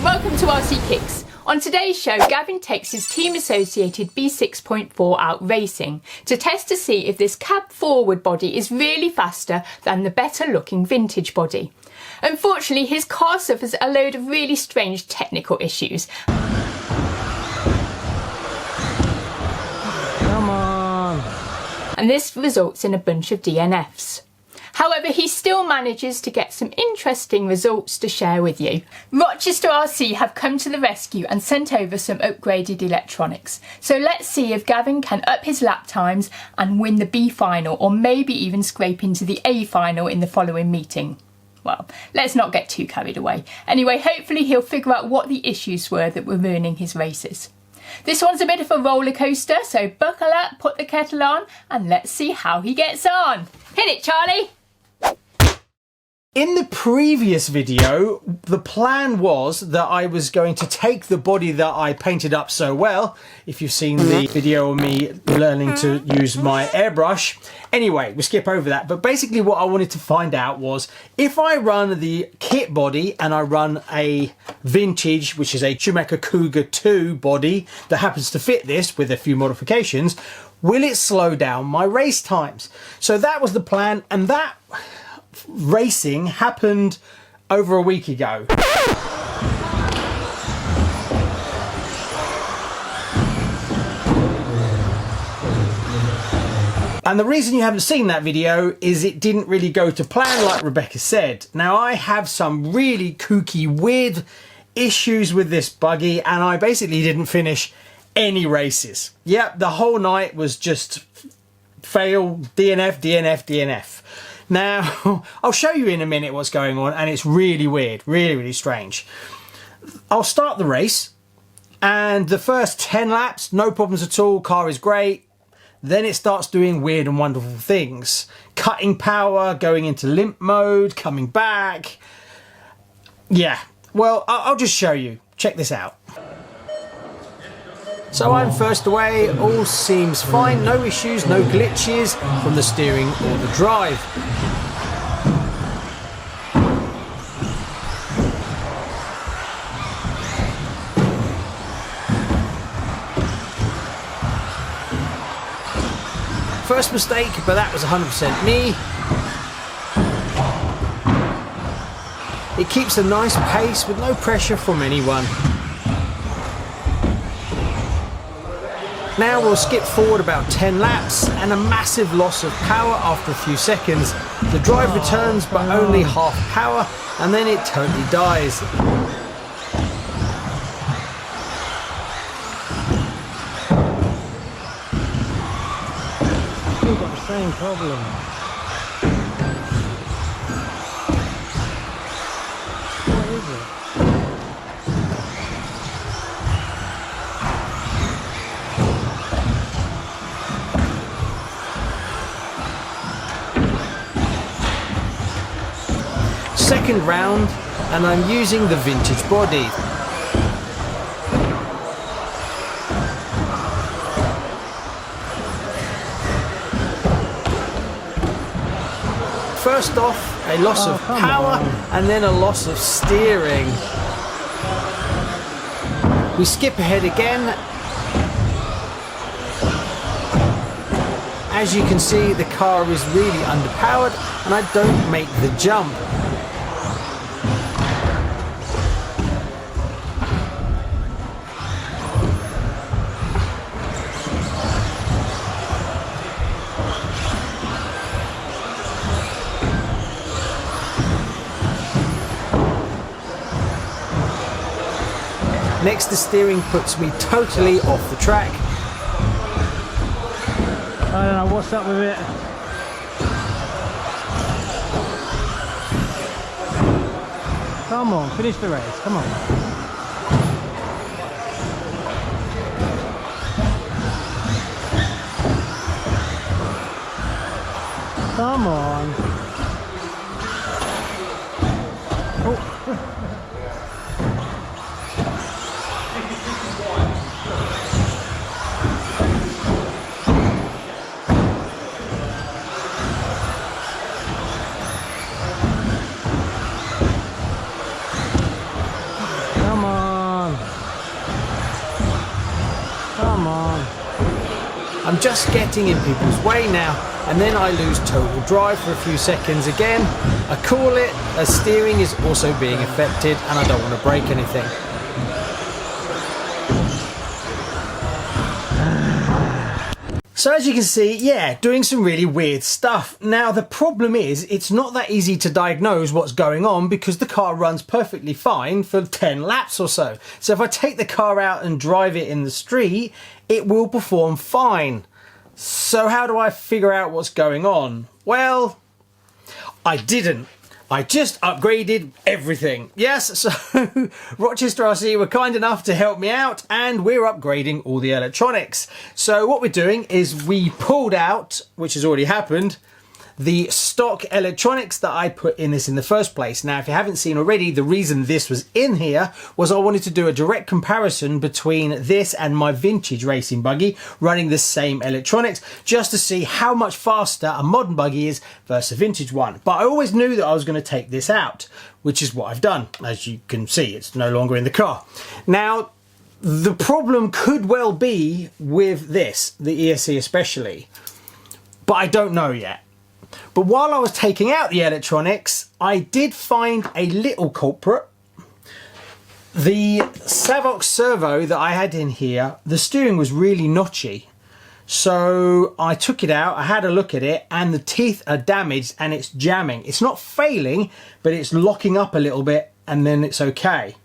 welcome to RCKicks. On today's show, Gavin takes his team-associated B6.4 out racing to test to see if this cab-forward body is really faster than the better-looking vintage body. Unfortunately, his car suffers a load of really strange technical issues. Come on! And this results in a bunch of DNFs. However, he still manages to get some interesting results to share with you. Rochester RC have come to the rescue and sent over some upgraded electronics. So let's see if Gavin can up his lap times and win the B final, or maybe even scrape into the A final in the following meeting. Well, let's not get too carried away. Anyway, hopefully he'll figure out what the issues were that were ruining his races. This one's a bit of a roller coaster, so buckle up, put the kettle on, and let's see how he gets on. Hit it, Charlie! In the previous video, the plan was that I was going to take the body that I painted up so well, if you've seen the video of me learning to use my airbrush. Anyway, we'll skip over that, but basically what I wanted to find out was if I run the kit body and I run a vintage, which is a Schumacher Cougar 2 body that happens to fit this with a few modifications, will it slow down my race times? So that was the plan, and that racing happened over a week ago. And the reason you haven't seen that video is it didn't really go to plan, like Rebecca said. Now, I have some really kooky, weird issues with this buggy, and I basically didn't finish any races. Yep, the whole night was just fail, DNF, DNF, DNF. Now, I'll show you in a minute what's going on, and it's really weird, really strange. I'll start the race, and the first 10 laps, no problems at all, car is great. Then it starts doing weird and wonderful things. Cutting power, going into limp mode, coming back. Yeah, well, I'll just show you. Check this out. So I'm first away, all seems fine, no issues, no glitches from the steering or the drive. First mistake, but that was 100% me. It keeps a nice pace with no pressure from anyone. Now we'll skip forward about 10 laps and a massive loss of power after a few seconds. The drive returns but only half power, and then it totally dies. Still got the same problem. What is it? Second round, and I'm using the vintage body. First off, a loss of power, and then a loss of steering. We skip ahead again. As you can see, the car is really underpowered, and I don't make the jump. Next, the steering puts me totally off the track. I don't know what's up with it. Come on, finish the race, come on. Come on. Oh. Come on. I'm just getting in people's way now, and then I lose total drive for a few seconds again. I call it, as steering is also being affected and I don't want to break anything. So as you can see, yeah, doing some really weird stuff. Now the problem is, it's not that easy to diagnose what's going on because the car runs perfectly fine for 10 laps or so. So if I take the car out and drive it in the street, it will perform fine. So how do I figure out what's going on? Well, I didn't. I just upgraded everything. Yes, so Rochester RC were kind enough to help me out and we're upgrading all the electronics. So what we're doing is we pulled out, which has already happened, the stock electronics that I put in this in the first place. Now, if you haven't seen already, the reason this was in here was I wanted to do a direct comparison between this and my vintage racing buggy running the same electronics, just to see how much faster a modern buggy is versus a vintage one. But I always knew that I was going to take this out, which is what I've done. As you can see, it's no longer in the car. Now, the problem could well be with this, the ESC especially, but I don't know yet. But while I was taking out the electronics, I did find a little culprit. The Savox servo that I had in here, the steering was really notchy. So I took it out, I had a look at it, and the teeth are damaged and it's jamming. It's not failing, but it's locking up a little bit and then it's okay.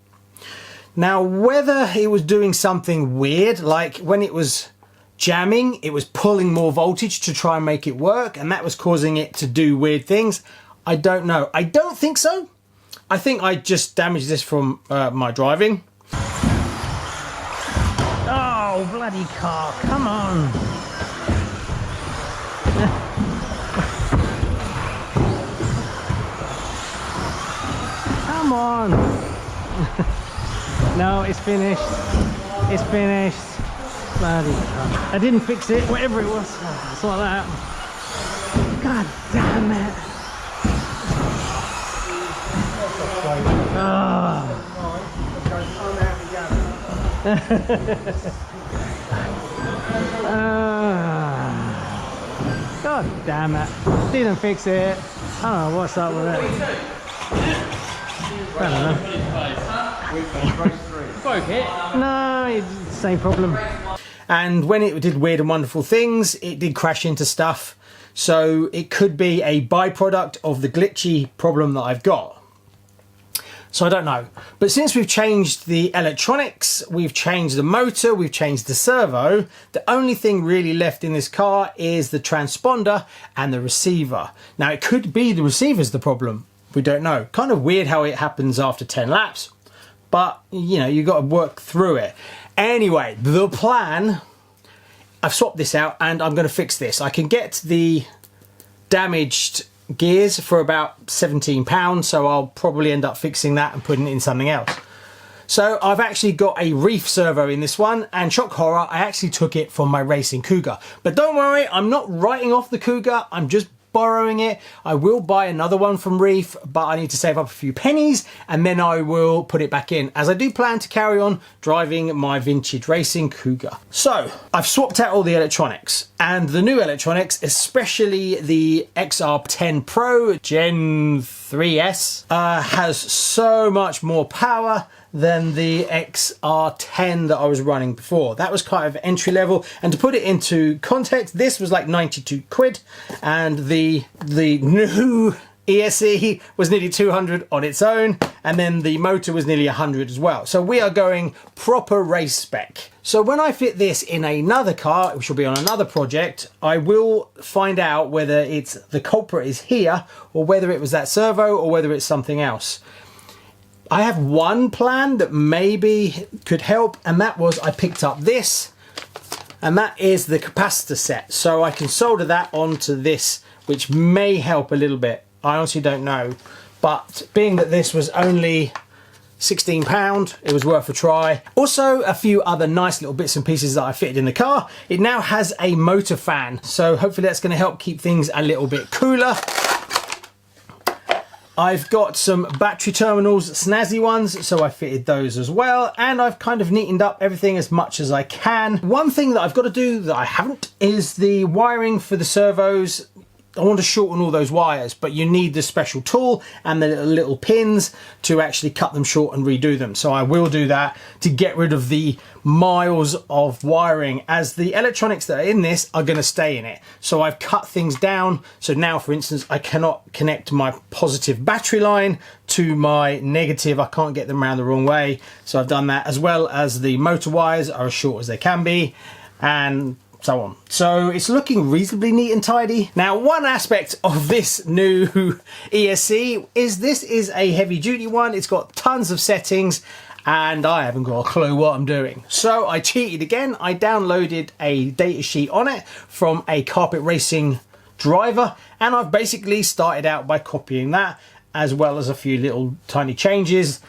Now, whether it was doing something weird, like when it was jamming, it was pulling more voltage to try and make it work, and that was causing it to do weird things. I don't know. I don't think so. I think I just damaged this from my driving. Oh, bloody car, come on. Come on. No, it's finished. It's finished. Bloody car. I didn't fix it, whatever it was. It's like that. God damn it. God damn it. Didn't fix it. I don't know what's up with it. I don't know. Broke it? No, it's the same problem. And when it did weird and wonderful things, it did crash into stuff. So it could be a byproduct of the glitchy problem that I've got. So I don't know. But since we've changed the electronics, we've changed the motor, we've changed the servo, the only thing really left in this car is the transponder and the receiver. Now it could be the receiver's the problem. We don't know. Kind of weird how it happens after 10 laps. But, you know, you've got to work through it. Anyway, the plan, I've swapped this out and I'm going to fix this. I can get the damaged gears for about £17, so I'll probably end up fixing that and putting it in something else. So I've actually got a reef servo in this one, and shock horror, I actually took it from my racing Cougar. But don't worry, I'm not writing off the Cougar, I'm just borrowing it. I will buy another one from Reef, but I need to save up a few pennies and then I will put it back in, as I do plan to carry on driving my vintage racing Cougar. So I've swapped out all the electronics, and the new electronics, especially the XR10 Pro Gen 3S, has so much more power than the XR10 that I was running before. That was kind of entry level, and to put it into context, this was like 92 quid, and the new ESC was nearly 200 on its own, and then the motor was nearly 100 as well. So we are going proper race spec. So when I fit this in another car, which will be on another project, I will find out whether it's the culprit is here, or whether it was that servo, or whether it's something else. I have one plan that maybe could help, and that was I picked up this, and that is the capacitor set. So I can solder that onto this, which may help a little bit. I honestly don't know. But being that this was only £16, it was worth a try. Also, a few other nice little bits and pieces that I fitted in the car. It now has a motor fan, so hopefully that's going to help keep things a little bit cooler. I've got some battery terminals, snazzy ones, so I fitted those as well, and I've kind of neatened up everything as much as I can. One thing that I've got to do that I haven't is the wiring for the servos. I want to shorten all those wires, but you need the special tool and the little pins to actually cut them short and redo them. So I will do that to get rid of the miles of wiring, as the electronics that are in this are going to stay in it. So I've cut things down. So now, for instance, I cannot connect my positive battery line to my negative. I can't get them around the wrong way. So I've done that, as well as the motor wires are as short as they can be, and so on. So it's looking reasonably neat and tidy. Now, one aspect of this new ESC is this is a heavy duty one. It's got tons of settings and I haven't got a clue what I'm doing. So I cheated again. I downloaded a data sheet on it from a carpet racing driver, and I've basically started out by copying that, as well as a few little tiny changes,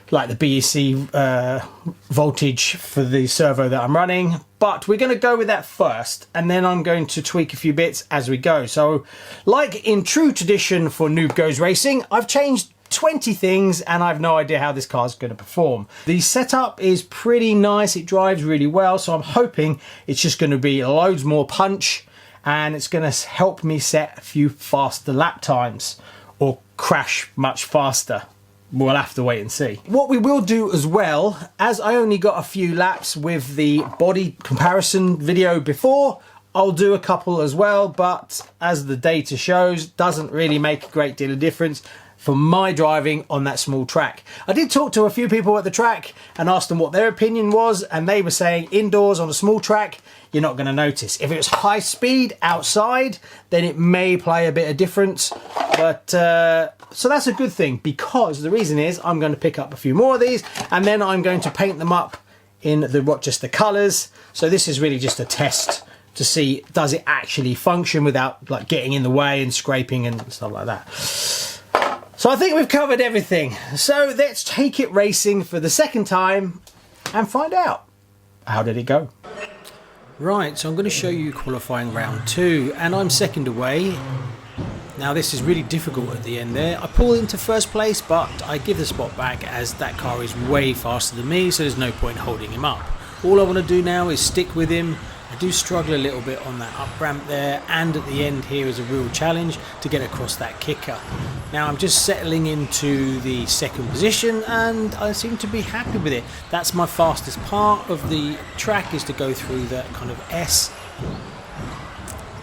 like the BEC voltage for the servo that I'm running. But we're going to go with that first, and then I'm going to tweak a few bits as we go. So, like in true tradition for Noob Goes Racing, I've changed 20 things and I've no idea how this car's going to perform. The setup is pretty nice, it drives really well, so I'm hoping it's just going to be loads more punch, and it's going to help me set a few faster lap times, or crash much faster. We'll have to wait and see. What we will do as well, as I only got a few laps with the body comparison video before, I'll do a couple as well, but as the data shows, doesn't really make a great deal of difference for my driving on that small track. I did talk to a few people at the track and asked them what their opinion was, and they were saying indoors on a small track, you're not going to notice. If it was high speed outside, then it may play a bit of difference, but so that's a good thing, because the reason is I'm going to pick up a few more of these and then I'm going to paint them up in the Rochester colours. So this is really just a test to see, does it actually function without like getting in the way and scraping and stuff like that. So I think we've covered everything. So let's take it racing for the second time and find out. How did it go? Right, so I'm going to show you qualifying round 2, and I'm second away. Now this is really difficult at the end there. I pull into first place, but I give the spot back as that car is way faster than me, so there's no point holding him up. All I want to do now is stick with him. I do struggle a little bit on that up ramp there, and at the end here is a real challenge to get across that kicker. Now I'm just settling into the second position and I seem to be happy with it. That's my fastest part of the track, is to go through that kind of S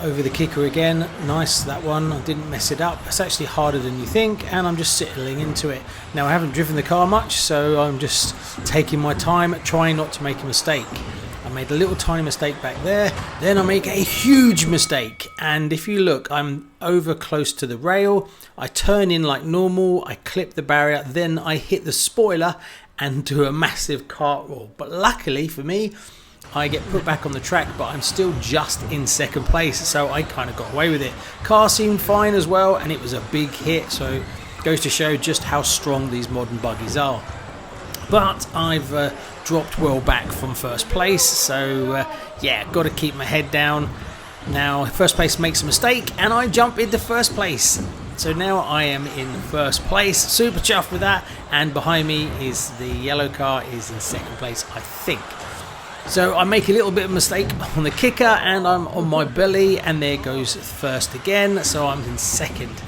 over the kicker again. Nice, that one, I didn't mess it up. It's actually harder than you think, and I'm just settling into it. Now I haven't driven the car much, so I'm just taking my time, trying not to make a mistake. I made a little tiny mistake back there, then I make a huge mistake, and if you look, I'm over close to the rail. I turn in like normal, I clip the barrier, then I hit the spoiler and do a massive cartwheel. But luckily for me, I get put back on the track, but I'm still just in second place, so I kind of got away with it. Car seemed fine as well, and it was a big hit, so it goes to show just how strong these modern buggies are. But I've dropped well back from first place, so yeah, got to keep my head down. Now first place makes a mistake and I jump into first place, so now I am in first place, super chuffed with that, and behind me is the yellow car is in second place, I think. So I make a little bit of a mistake on the kicker and I'm on my belly, and there goes first again, so I'm in second.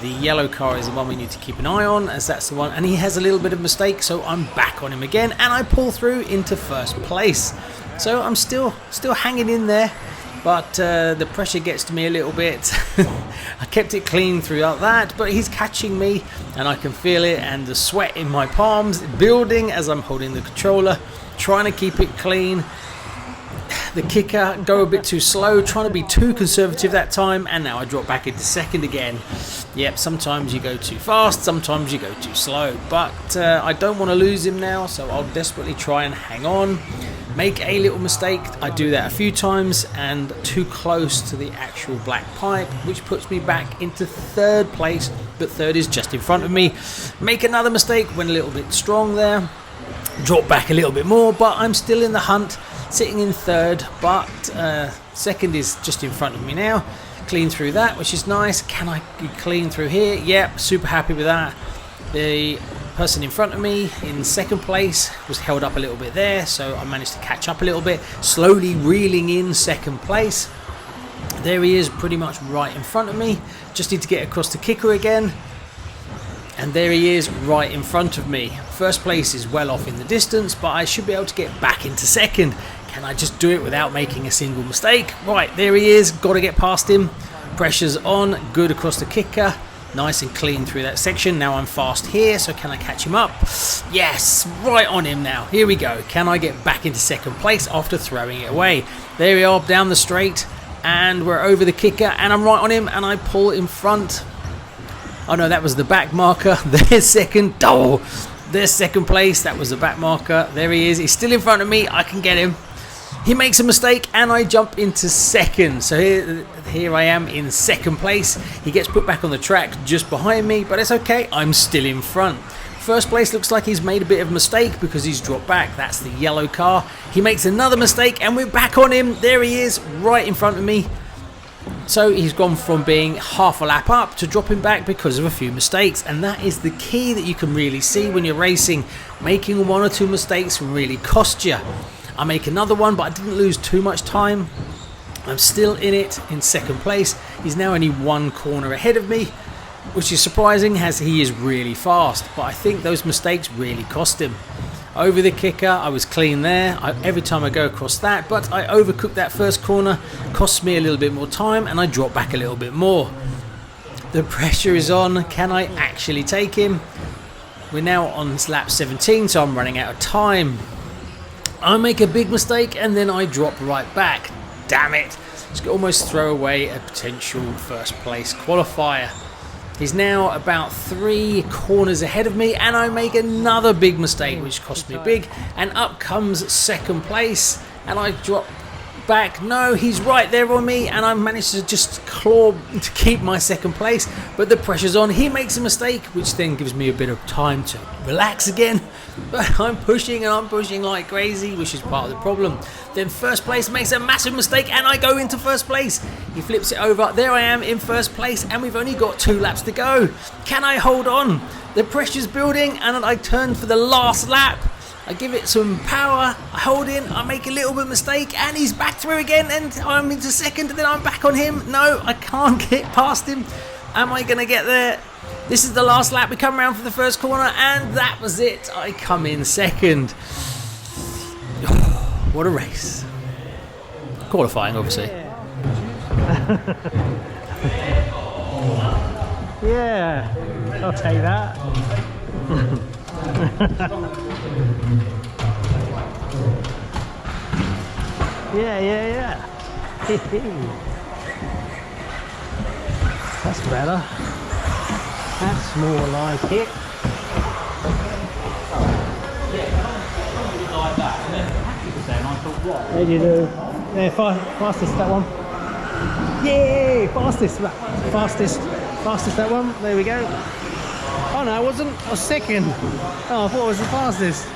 The yellow car is the one we need to keep an eye on, as that's the one, and he has a little bit of mistake, so I'm back on him again and I pull through into first place. So I'm still hanging in there, but the pressure gets to me a little bit. I kept it clean throughout that, but he's catching me and I can feel it, and the sweat in my palms building as I'm holding the controller, trying to keep it clean. The kicker go a bit too slow, trying to be too conservative that time, and now I drop back into second again. Yep, sometimes you go too fast, sometimes you go too slow, but I don't want to lose him now, so I'll desperately try and hang on. Make a little mistake, I do that a few times, and too close to the actual black pipe, which puts me back into third place, but third is just in front of me. Make another mistake, went a little bit strong there, drop back a little bit more, but I'm still in the hunt, sitting in third, but second is just in front of me now. clean through that, which is nice. Can I be clean through here? Yep, super happy with that. The person in front of me in second place was held up a little bit there, so I managed to catch up a little bit, slowly reeling in second place. There he is, pretty much right in front of me. Just need to get across the kicker again. And there he is right in front of me. First place is well off in the distance, but I should be able to get back into second. Can I just do it without making a single mistake? Right, there he is, got to get past him. Pressure's on, good across the kicker. Nice and clean through that section. Now I'm fast here, so can I catch him up? Yes, right on him now. Here we go. Can I get back into second place after throwing it away? There we are, down the straight, and we're over the kicker, and I'm right on him, and I pull in front. Oh no, that was the back marker. There's second. Oh, there's second place. That was the back marker. There he is. He's still in front of me. I can get him. He makes a mistake and I jump into second. So here I am in second place. He gets put back on the track just behind me, but it's okay. I'm still in front. First place looks like he's made a bit of a mistake because he's dropped back. That's the yellow car. He makes another mistake and we're back on him. There he is, right in front of me. So he's gone from being half a lap up to dropping back because of a few mistakes, and that is the key that you can really see when you're racing. Making one or two mistakes can really cost you. I make another one, but I didn't lose too much time. I'm still in it in second place. He's now only one corner ahead of me, which is surprising as he is really fast, but I think those mistakes really cost him. Over the kicker, I was clean there every time I go across that, but I overcooked that first corner, cost me a little bit more time, and I dropped back a little bit more. The pressure is on. Can I actually take him? We're now on lap 17, so I'm running out of time. I make a big mistake and then I drop right back. Damn it. Just almost throw away a potential first place qualifier. He's now about 3 corners ahead of me and I make another big mistake which cost me big, and up comes second place and I drop back. No, he's right there on me and I managed to just claw to keep my second place, but the pressure's on. He makes a mistake which then gives me a bit of time to relax again, but I'm pushing and I'm pushing like crazy, which is part of the problem. Then first place makes a massive mistake and I go into first place. He flips it over. There I am in first place and we've only got 2 laps to go. Can I hold on? The pressure's building and I turn for the last lap. I give it some power, I hold in, I make a little bit of mistake and he's back through again and I'm into second and then I'm back on him. No, I can't get past him. Am I going to get there? This is the last lap. We come around for the first corner and that was it. I come in second. What a race. Qualifying, obviously. Yeah, I'll take that. Yeah. That's better. That's more like it. How do you do? Yeah, fastest that one. Yeah, fastest that one. There we go. Oh no, I wasn't. I was second. Oh, I thought I was the fastest.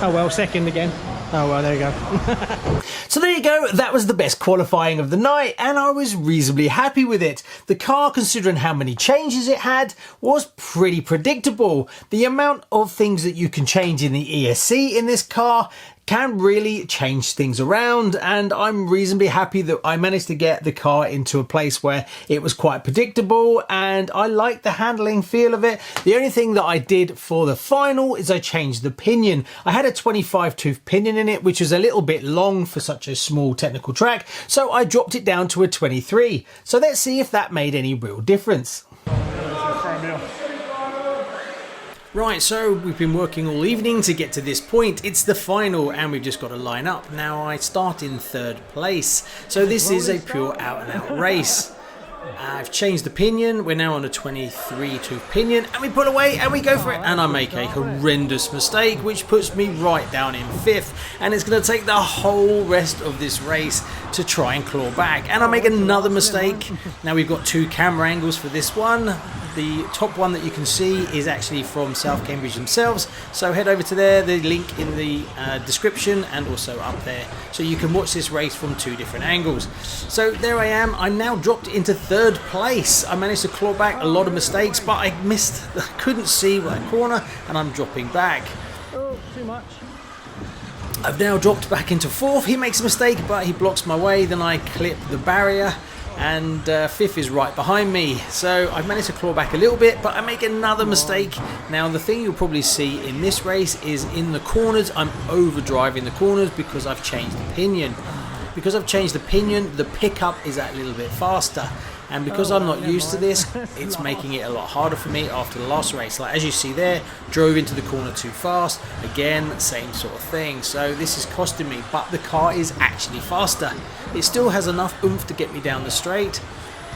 Oh well, second again. Oh well, there you go. So there you go, that was the best qualifying of the night and I was reasonably happy with it. The car, considering how many changes it had, was pretty predictable. The amount of things that you can change in the ESC in this car can really change things around, and I'm reasonably happy that I managed to get the car into a place where it was quite predictable and I like the handling feel of it. The only thing that I did for the final is I changed the pinion. I had a 25 tooth pinion in it, which was a little bit long for such a small technical track, so I dropped it down to a 23. So let's see if that made any real difference. Right, so we've been working all evening to get to this point. It's the final and we've just got to line up. Now I start in 3rd place. So this is a pure out and out race. I've changed the pinion. We're now on a 23 tooth pinion and we pull away and we go for it. And I make a horrendous mistake which puts me right down in 5th. And it's going to take the whole rest of this race to try and claw back. And I make another mistake. Now we've got 2 camera angles for this one. The top one that you can see is actually from South Cambridge themselves, so head over to there, the link in the description and also up there, so you can watch this race from 2 different angles. So there I am, I'm now dropped into 3rd place. I managed to claw back a lot of mistakes, but I couldn't see that corner, and I'm dropping back. Oh, too much. I've now dropped back into 4th. He makes a mistake, but he blocks my way. Then I clip the barrier, and 5th is right behind me. So I've managed to claw back a little bit, but I make another mistake. Now the thing you'll probably see in this race is in the corners, I'm overdriving the corners because I've changed the pinion. Because I've changed the pinion, the pickup is that little bit faster. And because I'm not used to this, it's making it a lot harder for me after the last race. Like as you see there, drove into the corner too fast. Again, same sort of thing. So this is costing me, but the car is actually faster. It still has enough oomph to get me down the straight.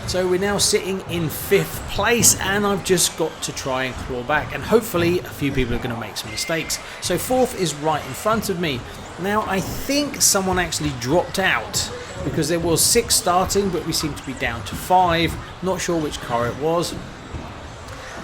So we're now sitting in 5th place, and I've just got to try and claw back. And hopefully a few people are going to make some mistakes. So 4th is right in front of me. Now I think someone actually dropped out, because there was 6 starting, but we seem to be down to 5. Not sure which car it was.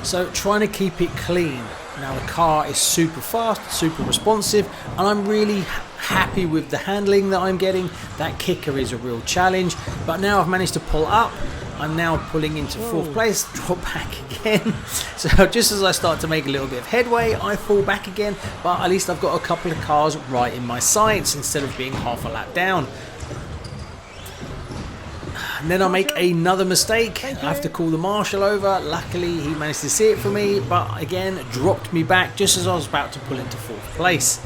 So trying to keep it clean. Now the car is super fast, super responsive, and I'm really happy with the handling that I'm getting. That kicker is a real challenge, but now I've managed to pull up. I'm now pulling into 4th place, drop back again. So just as I start to make a little bit of headway, I fall back again, but at least I've got a couple of cars right in my sights instead of being half a lap down. And then I make another mistake. I have to call the marshal over. Luckily he managed to see it for me, but again dropped me back just as I was about to pull into 4th place.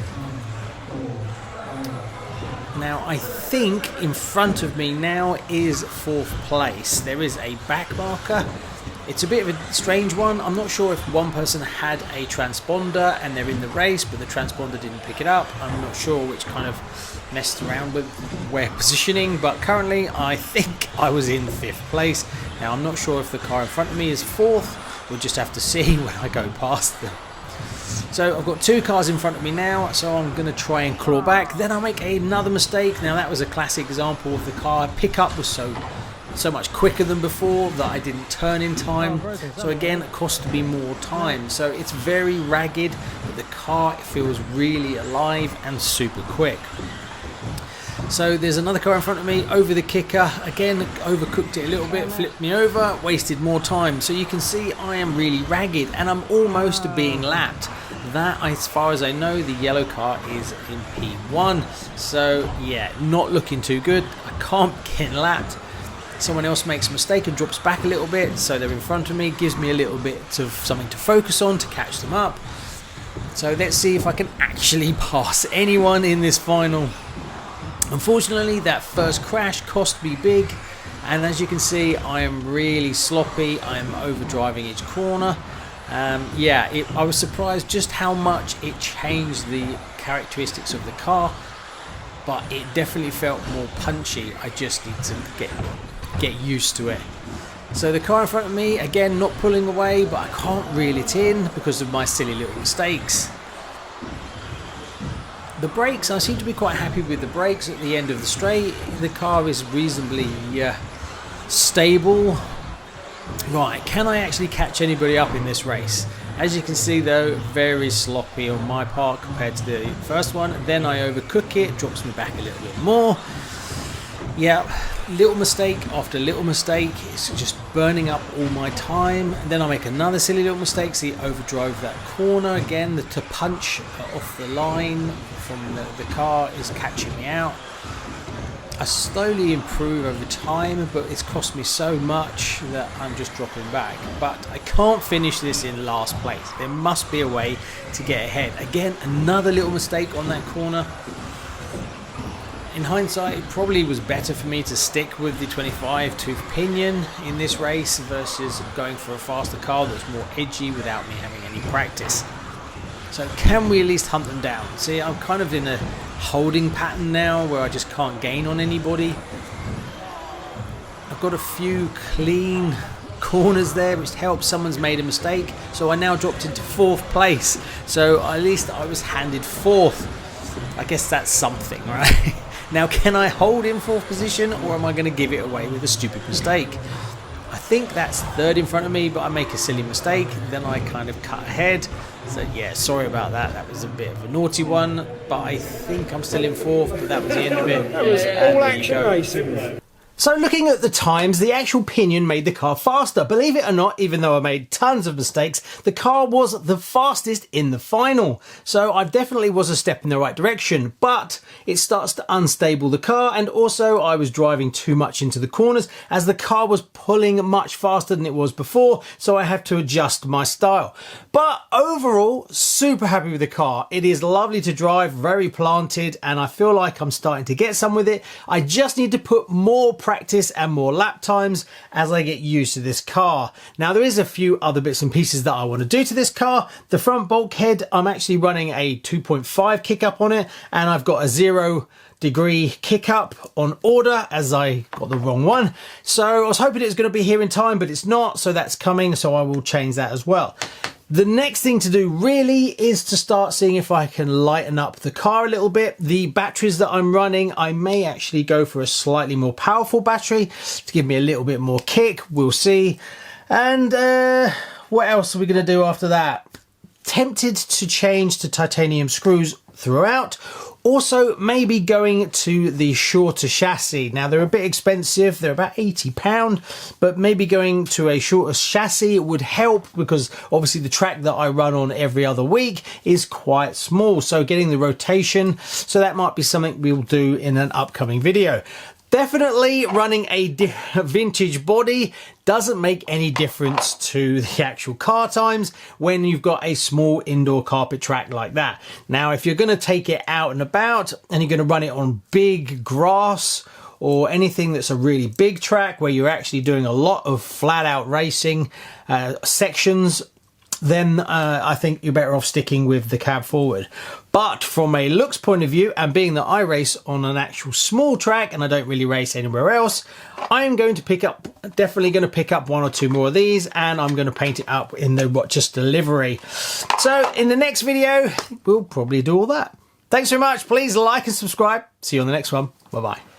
Now I think in front of me now is 4th place. There is a back marker. It's a bit of a strange one. I'm not sure if one person had a transponder and they're in the race, but the transponder didn't pick it up. I'm not sure which kind of messed around with where positioning, but currently I think I was in 5th place. Now I'm not sure if the car in front of me is 4th. We'll just have to see when I go past them. So I've got 2 cars in front of me now, so I'm going to try and claw back. Then I make another mistake. Now that was a classic example of the car pickup was so much quicker than before that I didn't turn in time. So again, it cost me more time. So it's very ragged, but the car feels really alive and super quick. So there's another car in front of me over the kicker. Again, overcooked it a little bit, flipped me over, wasted more time. So you can see I am really ragged and I'm almost being lapped. That, as far as I know, the yellow car is in P1. So yeah, not looking too good. I can't get lapped. Someone else makes a mistake and drops back a little bit, so they're in front of me, gives me a little bit of something to focus on to catch them up. So let's see if I can actually pass anyone in this final. Unfortunately, that first crash cost me big, and as you can see, I am really sloppy. I am overdriving each corner. I was surprised just how much it changed the characteristics of the car, but it definitely felt more punchy. I just need to get used to it. So the car in front of me, again, not pulling away, but I can't reel it in because of my silly little mistakes. The brakes, I seem to be quite happy with the brakes at the end of the straight. The car is reasonably stable. Right, can I actually catch anybody up in this race? As you can see though, very sloppy on my part compared to the first one. Then I overcook it, drops me back a little bit more. Yeah, little mistake after little mistake. It's just burning up all my time. And then I make another silly little mistake. See, overdrove that corner again. To punch off the line from the car is catching me out. I slowly improve over time, but it's cost me so much that I'm just dropping back. But I can't finish this in last place. There must be a way to get ahead. Again, another little mistake on that corner. In hindsight, it probably was better for me to stick with the 25 tooth pinion in this race versus going for a faster car that's more edgy without me having any practice. So can we at least hunt them down? See, I'm kind of in a holding pattern now where I just can't gain on anybody. I've got a few clean corners there which helps. Someone's made a mistake, so I now dropped into 4th place. So at least I was handed 4th. I guess that's something, right? Now, can I hold in 4th position, or am I going to give it away with a stupid mistake? I think that's third in front of me, but I make a silly mistake. Then I kind of cut ahead. So yeah, sorry about that. That was a bit of a naughty one, but I think I'm still in fourth, but that was the end of it. All action racing. So looking at the times, the actual pinion made the car faster. Believe it or not, even though I made tons of mistakes, the car was the fastest in the final. So I definitely was a step in the right direction, but it starts to unstable the car, and also I was driving too much into the corners as the car was pulling much faster than it was before, so I have to adjust my style. But overall, super happy with the car. It is lovely to drive, very planted, and I feel like I'm starting to get some with it. I just need to put more practice and more lap times as I get used to this car. Now there is a few other bits and pieces that I want to do to this car. The front bulkhead, I'm actually running a 2.5 kick up on it, and I've got a 0-degree kick up on order as I got the wrong one. So I was hoping it was going to be here in time, but it's not, so that's coming, so I will change that as well. The next thing to do really is to start seeing if I can lighten up the car a little bit. The batteries that I'm running, I may actually go for a slightly more powerful battery to give me a little bit more kick. We'll see. And what else are we going to do after that? Tempted to change to titanium screws throughout. Also, maybe going to the shorter chassis. Now, they're a bit expensive. They're about £80, but maybe going to a shorter chassis would help because obviously the track that I run on every other week is quite small. So getting the rotation, so that might be something we'll do in an upcoming video. Definitely running a vintage body doesn't make any difference to the actual car times when you've got a small indoor carpet track like that. Now, if you're going to take it out and about and you're going to run it on big grass or anything that's a really big track where you're actually doing a lot of flat out racing sections, then I think you're better off sticking with the cab forward. But from a looks point of view, and being that I race on an actual small track and I don't really race anywhere else, I'm going to definitely going to pick up one or two more of these, and I'm going to paint it up in the Rochester livery. So in the next video, we'll probably do all that. Thanks very much. Please like and subscribe. See you on the next one. Bye-bye.